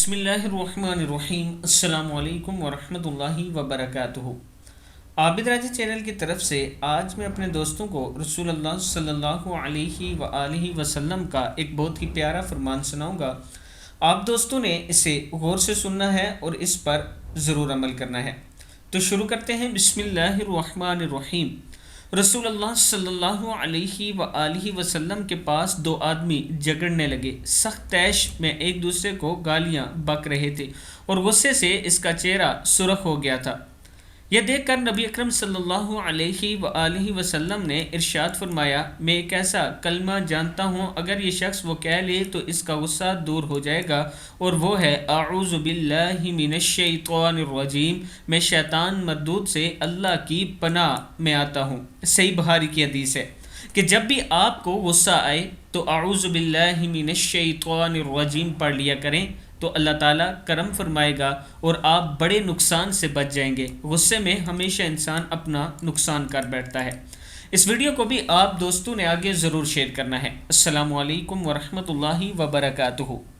بسم اللہ الرحمن الرحیم۔ السلام علیکم ورحمۃ اللہ وبرکاتہ۔ عابد راجہ چینل کی طرف سے آج میں اپنے دوستوں کو رسول اللہ صلی اللہ علیہ وآلہ وسلم کا ایک بہت ہی پیارا فرمان سناؤں گا۔ آپ دوستوں نے اسے غور سے سننا ہے اور اس پر ضرور عمل کرنا ہے۔ تو شروع کرتے ہیں۔ بسم اللہ الرحمن الرحیم۔ رسول اللہ صلی اللہ علیہ وآلہ وسلم کے پاس دو آدمی جھگڑنے لگے، سخت طیش میں ایک دوسرے کو گالیاں بک رہے تھے اور غصے سے اس کا چہرہ سرخ ہو گیا تھا۔ یہ دیکھ کر نبی اکرم صلی اللہ علیہ وآلہ وسلم نے ارشاد فرمایا، میں ایک ایسا کلمہ جانتا ہوں اگر یہ شخص وہ کہہ لے تو اس کا غصہ دور ہو جائے گا، اور وہ ہے اعوذ باللہ من الشیطان الرجیم، میں شیطان مردود سے اللہ کی پناہ میں آتا ہوں۔ صحیح بخاری کی حدیث ہے کہ جب بھی آپ کو غصہ آئے تو اعوذ باللہ من الشیطان الرجیم پڑھ لیا کریں، تو اللہ تعالیٰ کرم فرمائے گا اور آپ بڑے نقصان سے بچ جائیں گے۔ غصے میں ہمیشہ انسان اپنا نقصان کر بیٹھتا ہے۔ اس ویڈیو کو بھی آپ دوستوں نے آگے ضرور شیئر کرنا ہے۔ السلام علیکم ورحمۃ اللہ وبرکاتہ۔